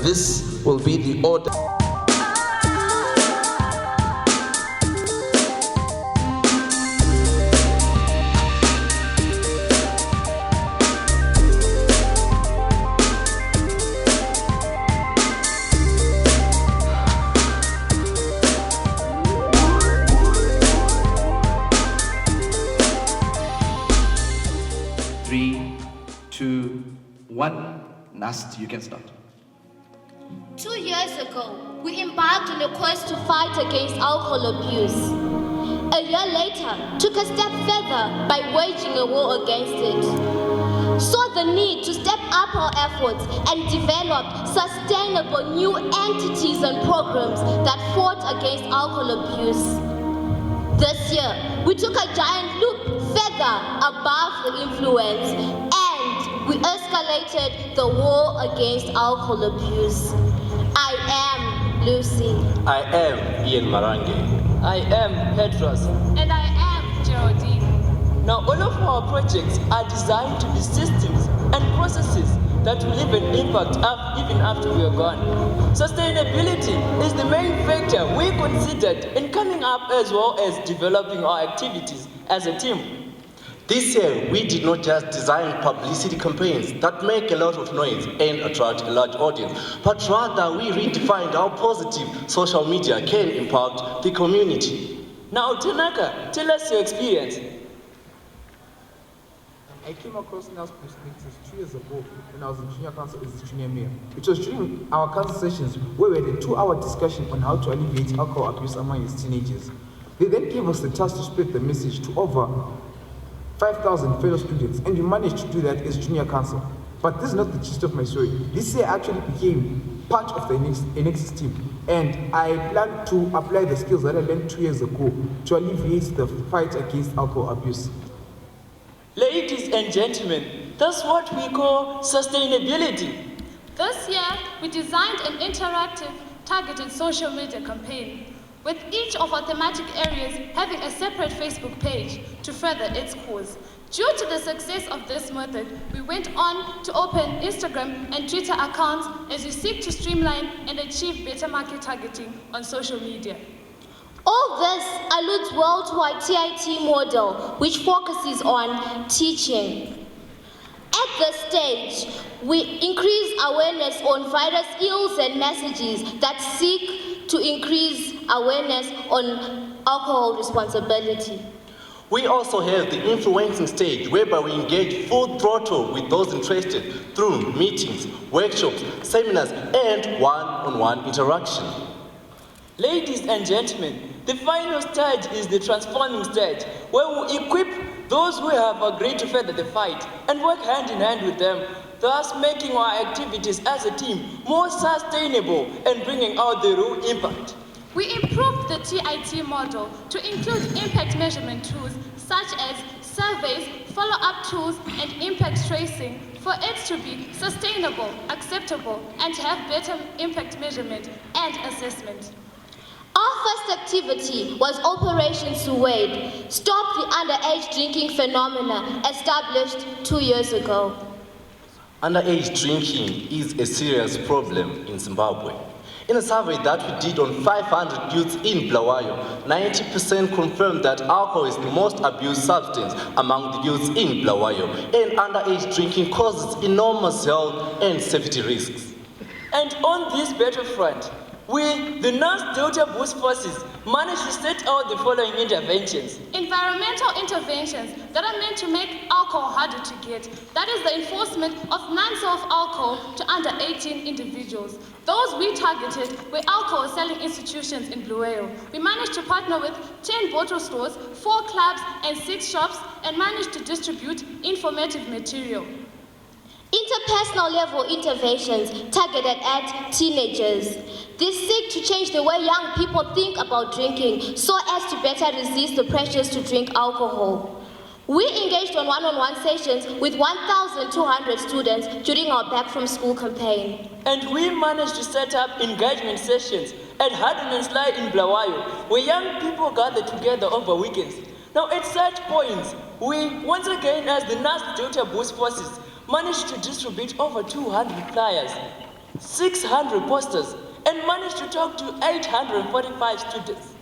This will be the order. Three, two, one. Nust, you can start. 2 years ago, we embarked on a quest to fight against alcohol abuse. A year later, took a step further by waging a war against it. Saw the need to step up our efforts and develop sustainable new entities and programs that fought against alcohol abuse. This year, we took a giant leap further above the influence and we escalated the war against alcohol abuse. I am Lucy. I am Ian Marange. I am Petros. And I am Geraldine. Now all of our projects are designed to be systems and processes that will leave an impact even after we are gone. Sustainability is the main factor we considered in coming up as well as developing our activities as a team. This year, we did not just design publicity campaigns that make a lot of noise and attract a large audience, but rather we redefined how positive social media can impact the community. Now, Tanaka, tell us your experience. I came across Nust perspectives 2 years ago when I was in junior council as the junior mayor. It was during our council sessions where we had a 2-hour discussion on how to alleviate alcohol abuse among its teenagers. They then gave us the task to spread the message to over 5,000 fellow students, and we managed to do that as junior council. But this is not the gist of my story. This year I actually became part of the Enactus team, and I plan to apply the skills that I learned 2 years ago to alleviate the fight against alcohol abuse. Ladies and gentlemen, that's what we call sustainability. This year, we designed an interactive, targeted social media campaign, with each of our thematic areas having a separate Facebook page to further its cause. Due to the success of this method, we went on to open Instagram and Twitter accounts as we seek to streamline and achieve better market targeting on social media. All this alludes well to our TIT model, which focuses on teaching. At this stage, we increase awareness on various ills and messages that seek to increase awareness on alcohol responsibility. We also have the influencing stage whereby we engage full throttle with those interested through meetings, workshops, seminars, and one-on-one interaction. Ladies and gentlemen, the final stage is the transforming stage, where we equip those who have agreed to further the fight and work hand in hand with them, thus making our activities as a team more sustainable and bringing out the real impact. We improved the TIT model to include impact measurement tools such as surveys, follow-up tools, and impact tracing for it to be sustainable, acceptable, and to have better impact measurement and assessment. Our first activity was Operation Suede, Stop the Underage Drinking Phenomena, established 2 years ago. Underage drinking is a serious problem in Zimbabwe. In a survey that we did on 500 youths in Bulawayo, 90% confirmed that alcohol is the most abused substance among the youths in Bulawayo, and underage drinking causes enormous health and safety risks. And on this battlefront, we, the Nust Delta Boost Forces, managed to set out the following interventions. Environmental interventions that are meant to make alcohol harder to get. That is the enforcement of non-sale of alcohol to under 18 individuals. Those we targeted were alcohol selling institutions in Bulawayo. We managed to partner with 10 bottle stores, 4 clubs, and 6 shops, and managed to distribute informative material. Interpersonal level interventions targeted at teenagers. These seek to change the way young people think about drinking so as to better resist the pressures to drink alcohol. We engaged on one-on-one sessions with 1,200 students during our Back from School campaign. And we managed to set up engagement sessions at Haddon and Slide in Bulawayo, where young people gather together over weekends. Now at such points, we, once again as the Nust Delta Boost Forces, managed to distribute over 200 flyers. 600 posters, and managed to talk to 845 students.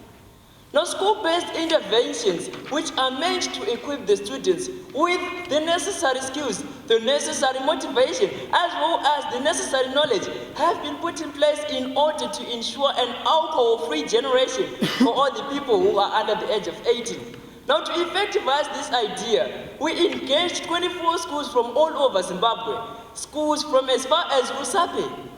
Now, school-based interventions, which are meant to equip the students with the necessary skills, the necessary motivation, as well as the necessary knowledge, have been put in place in order to ensure an alcohol-free generation for all the people who are under the age of 18. Now, to effectivize this idea, we engaged 24 schools from all over Zimbabwe, schools from as far as Usape,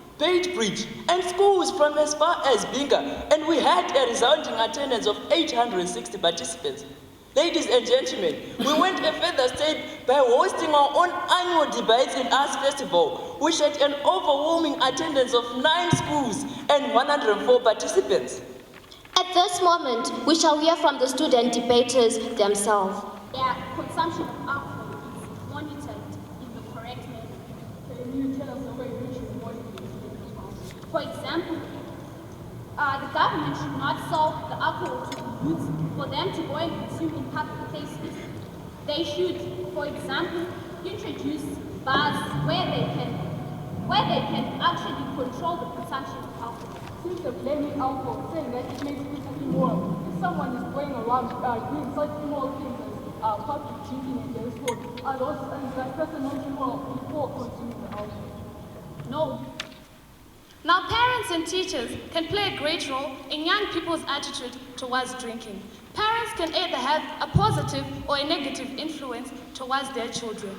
Bridge, and schools from as far as Binga, and we had a resounding attendance of 860 participants. Ladies and gentlemen, we went a further step by hosting our own annual Debates and Arts Festival, which had an overwhelming attendance of 9 schools and 104 participants. At this moment, we shall hear from the student debaters themselves. Their consumption of alcohol is monitored in the correct manner. Can you tell us the way in which you monitor? For example, the government should not sell the alcohol to the youth for them to go and consume in public places. They should, for example, introduce bars where they can actually control the consumption of alcohol. Since they're blaming alcohol, saying that it makes people immoral, if someone is going around doing such immoral things as public drinking and their sport, is that person not immoral before consuming the alcohol? No. Now, parents and teachers can play a great role in young people's attitude towards drinking. Parents can either have a positive or a negative influence towards their children.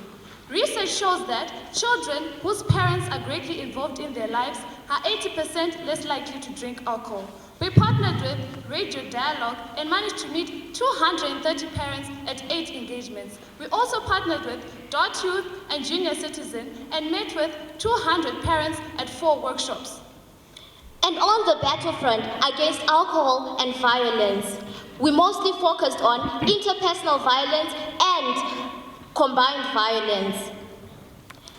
Research shows that children whose parents are greatly involved in their lives are 80% less likely to drink alcohol. We partnered with Radio Dialogue and managed to meet 230 parents at 8 engagements. We also partnered with Dot Youth and Junior Citizen and met with 200 parents at 4 workshops. And on the battlefront against alcohol and violence, we mostly focused on interpersonal violence and combined violence.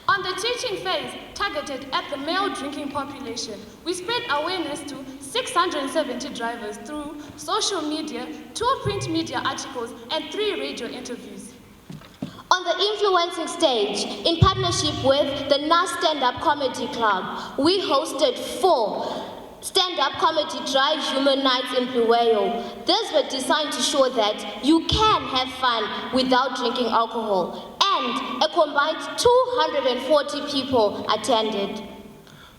On the teaching phase, targeted at the male drinking population, we spread awareness to 670 drivers through social media, 2 print media articles, and 3 radio interviews. On the influencing stage, in partnership with the Nust Stand-Up Comedy Club, we hosted 4 stand-up comedy drive human nights in Bulawayo. These were designed to show that you can have fun without drinking alcohol, and a combined 240 people attended.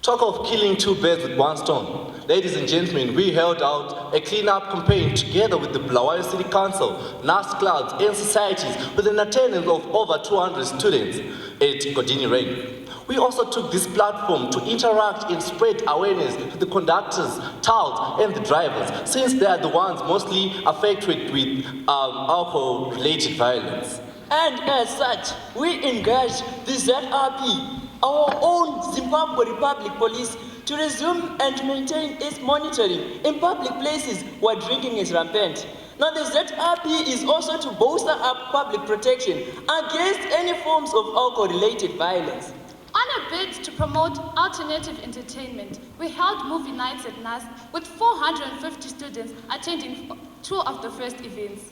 Talk of killing 2 birds with 1 stone. Ladies and gentlemen, we held out a clean-up campaign together with the Bulawayo City Council, Nust clubs, and societies with an attendance of over 200 students at Godini Rain. We also took this platform to interact and spread awareness to the conductors, touts, and the drivers, since they are the ones mostly affected with alcohol-related violence. And as such, we engaged the ZRP, our own Zimbabwe Republic Police, to resume and maintain its monitoring in public places where drinking is rampant. Now, the ZRP is also to bolster up public protection against any forms of alcohol-related violence. On a bid to promote alternative entertainment, we held movie nights at Nust with 450 students attending 2 of the first events.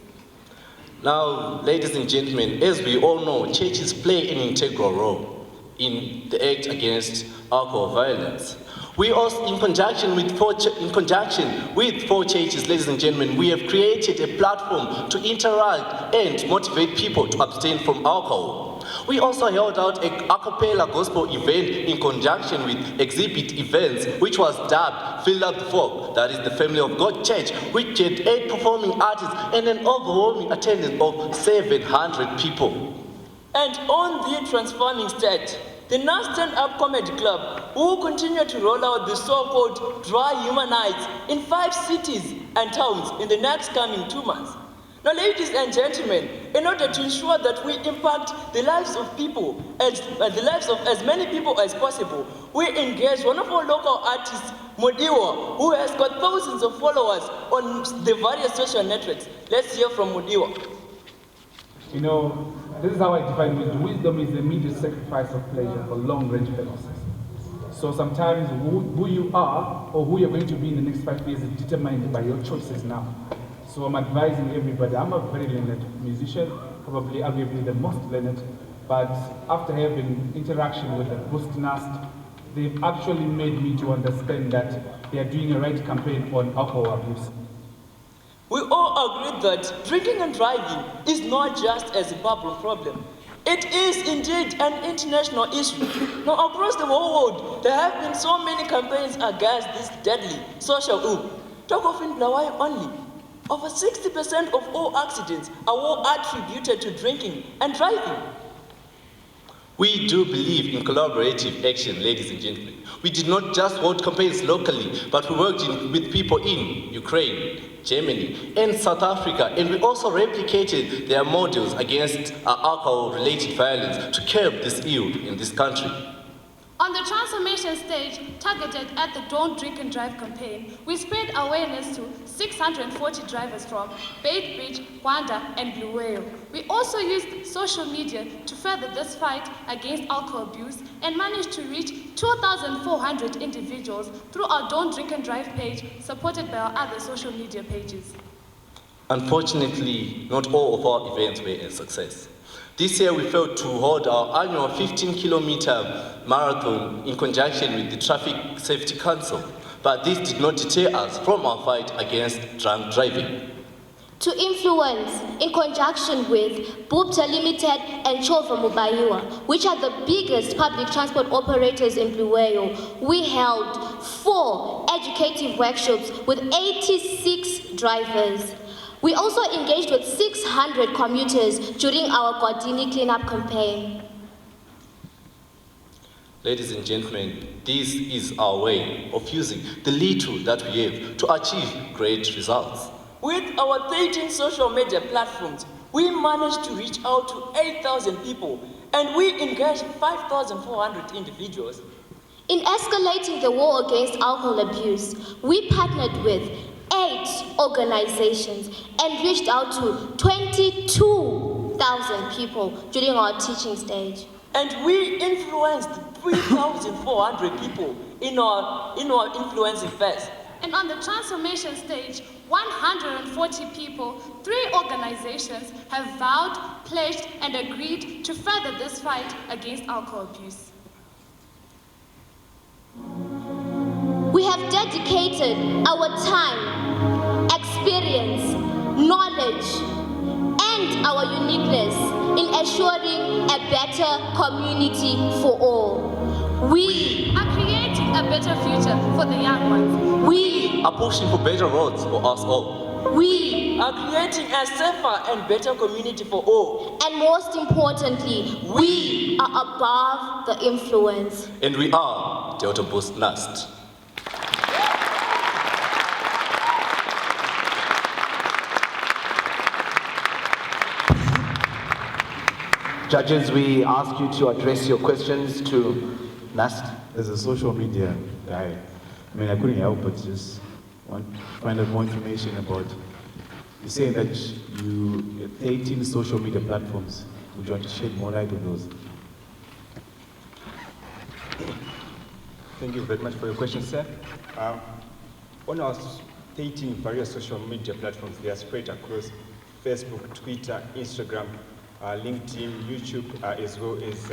Now, ladies and gentlemen, as we all know, churches play an integral role in the act against alcohol violence. We also, in conjunction with 4 churches, ladies and gentlemen, we have created a platform to interact and motivate people to abstain from alcohol. We also held out a a cappella gospel event in conjunction with exhibit events, which was dubbed Fill Up the Folk, that is the Family of God Church, which had 8 performing artists and an overwhelming attendance of 700 people. And on the transforming stage, the Nust Stand-Up Comedy Club will continue to roll out the so-called Dry Human Nights in 5 cities and towns in the next coming 2 months. Now, ladies and gentlemen, in order to ensure that we impact the lives of people, the lives of as many people as possible, we engage one of our local artists, Mudiwa, who has got thousands of followers on the various social networks. Let's hear from Mudiwa. You know, this is how I define wisdom. Wisdom is the immediate sacrifice of pleasure for long-range purposes. So sometimes who you are or who you're going to be in the next 5 years is determined by your choices now. So I'm advising everybody. I'm a very learned musician, probably arguably the most learned, but after having interaction with the Boost Nust, they've actually made me to understand that they are doing a right campaign on alcohol abuse. We all agree that drinking and driving is not just a Zimbabwean problem. It is indeed an international issue. Now, across the whole world, there have been so many campaigns against this deadly social ill. Talk of in Bulawayo only. Over 60% of all accidents are all attributed to drinking and driving. We do believe in collaborative action, ladies and gentlemen. We did not just hold campaigns locally, but we worked with people in Ukraine, Germany, and South Africa, and we also replicated their models against alcohol-related violence to curb this ill in this country. On the transformation stage, targeted at the Don't Drink and Drive campaign, we spread awareness to 640 drivers from Bait Beach, Rwanda, and Blue Whale. We also used social media to further this fight against alcohol abuse and managed to reach 2,400 individuals through our Don't Drink and Drive page, supported by our other social media pages. Unfortunately, not all of our events were a success. This year we failed to hold our annual 15-kilometer marathon in conjunction with the Traffic Safety Council, but this did not deter us from our fight against drunk driving. To influence, in conjunction with Bupta Limited and Chova Mubaiwa, which are the biggest public transport operators in Bulawayo, we held 4 educative workshops with 86 drivers. We also engaged with 600 commuters during our Godini cleanup campaign. Ladies and gentlemen, this is our way of using the little that we have to achieve great results. With our 13 social media platforms, we managed to reach out to 8,000 people, and we engaged 5,400 individuals. In escalating the war against alcohol abuse, we partnered with 8 organizations and reached out to 22,000 people during our teaching stage. And we influenced 3,400 people in our influencing phase. And on the transformation stage, 140 people, 3 organizations have vowed, pledged, and agreed to further this fight against alcohol abuse. We have dedicated our time, experience, knowledge, and our uniqueness in assuring a better community for all. We are creating a better future for the young ones. We are pushing for better roads for us all. We are creating a safer and better community for all. And most importantly, we are above the influence. And we are Delta Boost Nust. Judges, we ask you to address your questions to Nust. As a social media guy, I mean, I couldn't help but just want to find out more information about, you're saying that you have 18 social media platforms. Would you want to shed more light on those? Thank you very much for your question, sir. On our 18 various social media platforms, they are spread across Facebook, Twitter, Instagram, LinkedIn, YouTube, as well as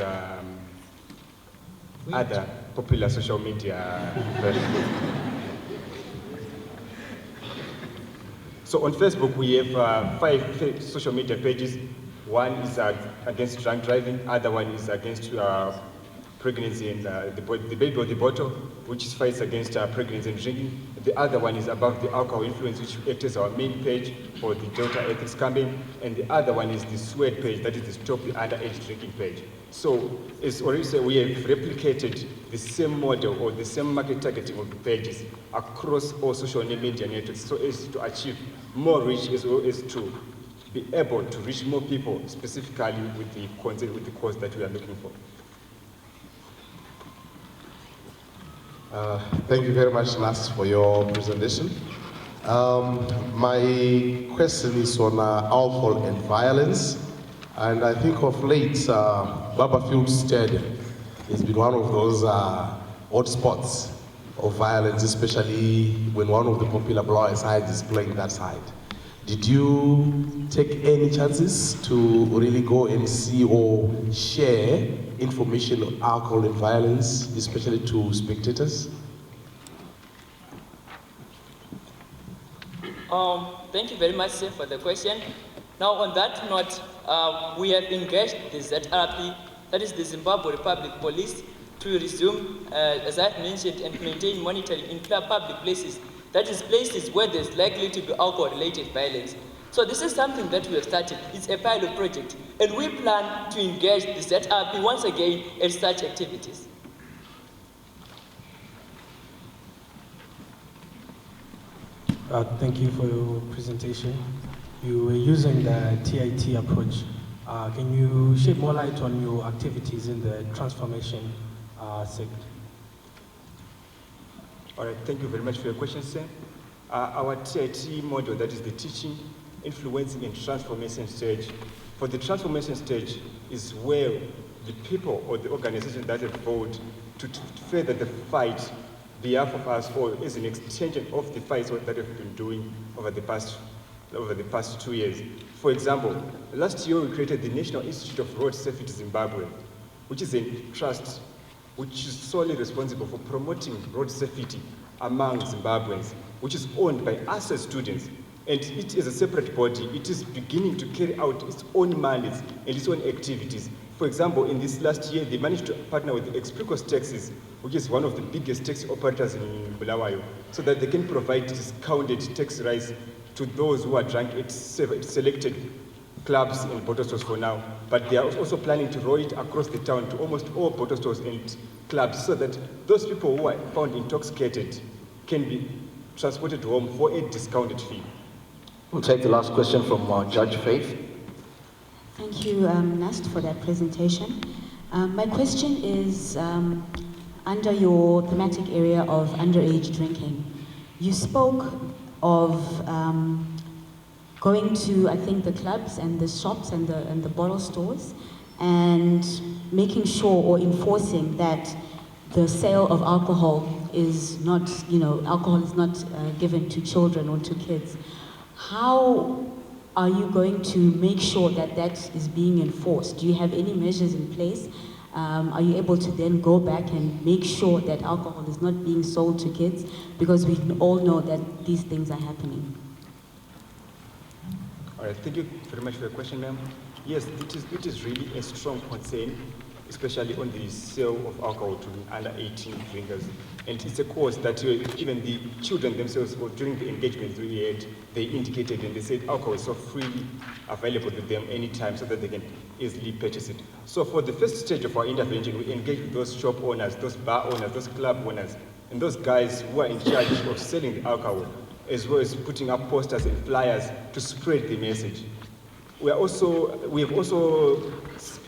other popular social media platforms. So on Facebook, we have 5 social media pages. One is against drunk driving, other one is against pregnancy and the baby or the bottle, which fights against pregnancy and drinking. The other one is above the alcohol influence, which acts as our main page for the Delta Ethics campaign. And the other one is the SWED page, that is the Stop the Underage Drinking page. So, as already said, we have replicated the same model or the same market targeting of the pages across all social media networks, so as to achieve more reach, as well as to be able to reach more people, specifically with the content, with the cause that we are looking for. Thank you very much, Nust, for your presentation. My question is on alcohol and violence. And I think of late, Barberfield Stadium has been one of those hotspots of violence, especially when one of the popular players side is playing that side. Did you take any chances to really go and see or share information on alcohol and violence, especially to spectators? Thank you very much, sir, for the question. Now, on that note, we have engaged the ZRP, that is the Zimbabwe Republic Police, to resume, as I've mentioned, and maintain monitoring in public places, that is places where there's likely to be alcohol-related violence. So this is something that we have started. It's a pilot project, and we plan to engage the ZRP once again in such activities. Thank you for your presentation. You were using the TIT approach. Can you shed more light on your activities in the transformation sector? All right, thank you very much for your question, sir. Our TIT model, that is the teaching, influencing, and transformation stage. For the transformation stage is where the people or the organization that have vowed to further the fight behalf of us, or as an extension of the fights that we've been doing over the past 2 years. For example, last year we created the National Institute of Road Safety Zimbabwe, which is a trust which is solely responsible for promoting road safety among Zimbabweans, which is owned by us as students. And it is a separate body. It is beginning to carry out its own mandates and its own activities. For example, in this last year, they managed to partner with the Expricos Taxis, which is one of the biggest taxi operators in Bulawayo, so that they can provide discounted taxi rides to those who are drunk at selected clubs and bottle stores for now. But they are also planning to roll it across the town to almost all bottle stores and clubs, so that those people who are found intoxicated can be transported home for a discounted fee. We'll take the last question from Judge Faith. Thank you, Nust, for that presentation. My question is under your thematic area of underage drinking. You spoke of going to, I think, the clubs and the shops and the bottle stores and making sure or enforcing that the sale of alcohol is not, alcohol is not given to children or to kids. How are you going to make sure that that is being enforced? Do you have any measures in place? Are you able to then go back and make sure that alcohol is not being sold to kids? Because we all know that these things are happening. All right, thank you very much for your question, ma'am. Yes, it is really a strong concern, especially on the sale of alcohol to under 18 drinkers. And it's a cause that even the children themselves, during the engagement we had, they indicated and they said alcohol is so freely available to them anytime so that they can easily purchase it. So for the first stage of our intervention, we engage with those shop owners, those bar owners, those club owners, and those guys who are in charge of selling the alcohol, as well as putting up posters and flyers to spread the message. We have also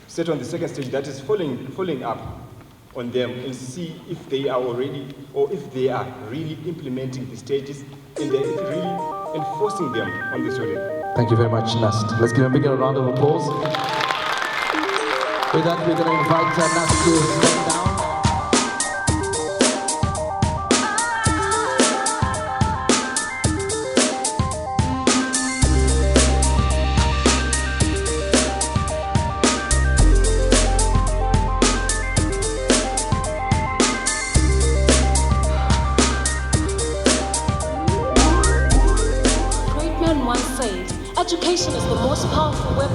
set on the second stage, that is following up on them and see if they are already, or if they are really implementing the stages and they're really enforcing them on the student. Thank you very much, Nust. Let's give him a big round of applause. With that, we're going to invite Nust to stand down. Education is the most powerful weapon.